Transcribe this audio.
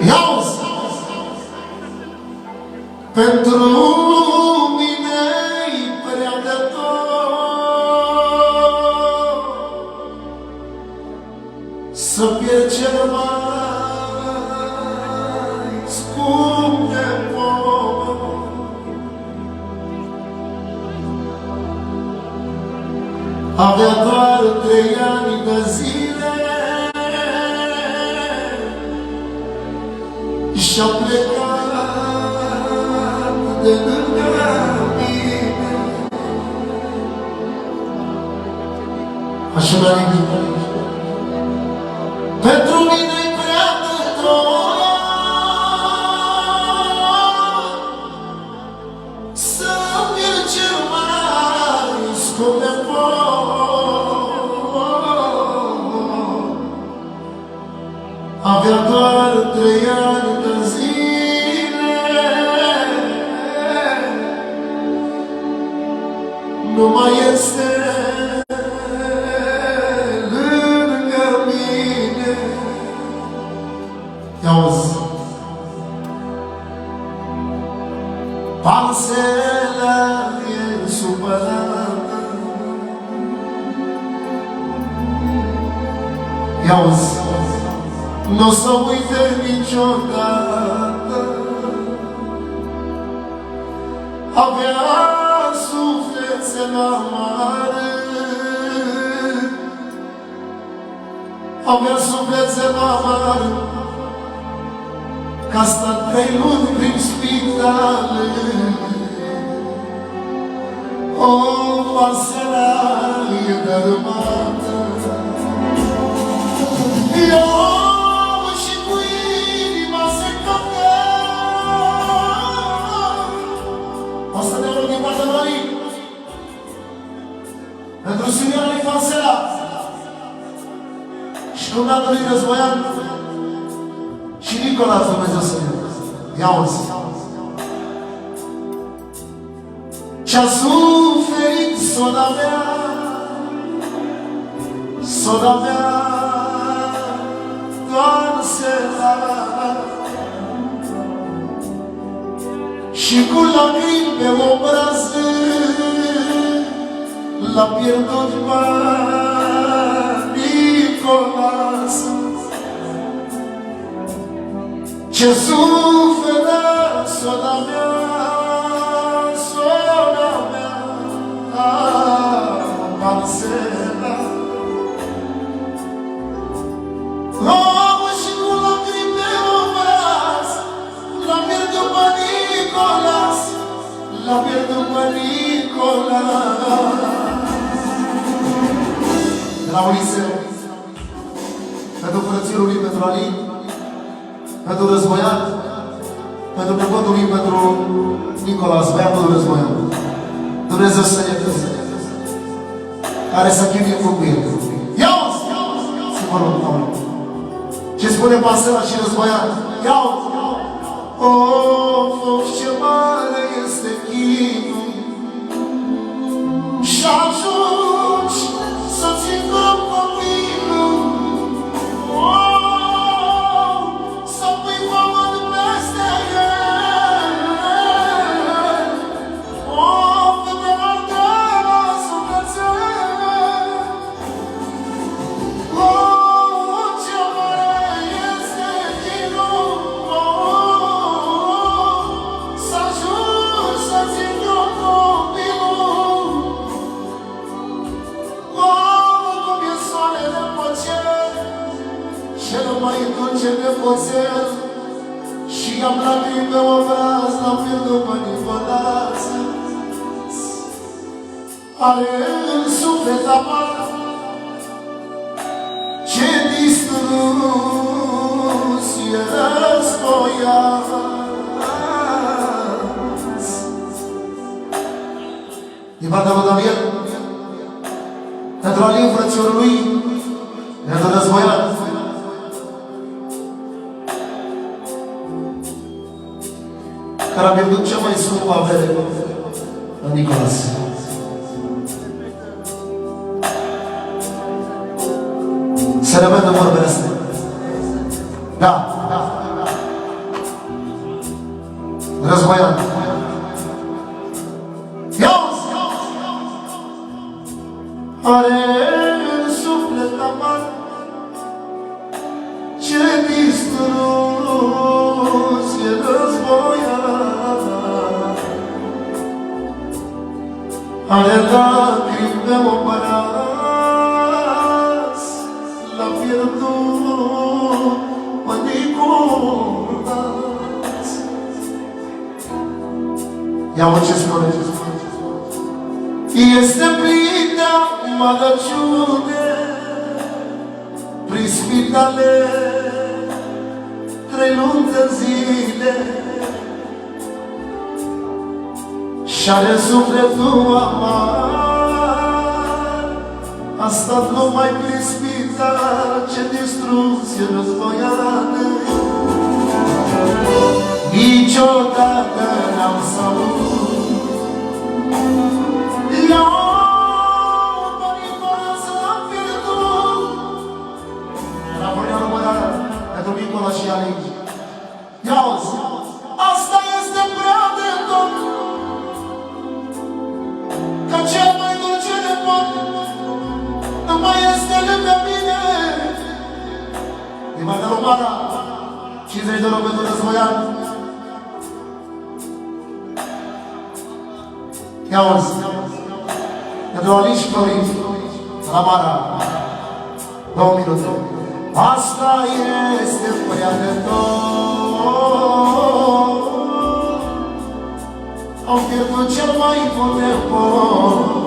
Iauzi! Pentru mine-i prea de tot să pierd cel mai scump de pot. Avea doar 3 ani de zile și-a plecat de lângă mine. Așa la nimic. Pentru mine-i prea de tot să-mi pierd cel mai scump de pot. Avea doar 3 ani de zile, nu mai este lângă mine. Ia-uzi! Parcela e supărată. Ia-uzi! N-o să uite niciodată. Avea suflete la mare, avea suflete la mare, că-a stat 3 luni prin spitale. O, Marcela e dărâmată. Pentru Simeon Marcela și cumnatul lui Războian și Nicola, Dumnezeu să iubă. Ia-uzi! Ce-a suferit soda mea, soda mea, Marcela, și cu lacrimi pe obraz l-a pierdut pe Nicolas. Ce suferă soda mea, Marcela. Și cu lacrimi pe obraz l-a pierdut pe Nicolas, l-a pierdut pe Nicolas. De la Moise, pentru frățilul lui, pentru Ali, pentru Războian, pentru nepotul lui, pentru Nicolas, băiatul lui Războian. Dumnezeu să ne fie, care să chinuie cu el. Ia-uzi! Să mă rog, Doamne. Ce spune Marcela și Războian? Ia-uzi! O, foc, ce mare este chinul și ajungi să-ți îngrop copilul. Să pui pământ peste el. Pe de arde la suflețele. Ce mare este chinul. Să ajungi să-ți îngrop copilul. Cel mai dulce de poțel și am lacrimi pe obraz, l-am pierdut pe Nicolas. Are în suflet amar ce distrus e Războian. Din partea lui Daniel, pentru Aliu, frățiorul lui, pentru Războian. Care a pierdut cea mai scumpă avere în Nicolas. Se repede vorbele astea. Da. Războian. Ia-uzi! Are în suflet amar ce distrus e războian. Are lacrimi de opărați, l-a pierdut păniculați. Ia-mă ce spune. Este plină malăciune prin spitale 3 luni de zile și-are sufletul amar. A stat numai prin spital, ce distrusie războiană. Niciodată n-am să aud la o părintoasă am pierdut. Raportea numărată pentru Nicola și Alin. Ia-uzi! Asta este prea de tot, că cel mai dulce de pot nu mai este lângă mine. Din partea română, 50 de luni pentru războian. Ia-uzi! Pentru Alin și Florin, la Mara, 2 minute. Asta este prea de tot, am pierdut cel mai bun de pot.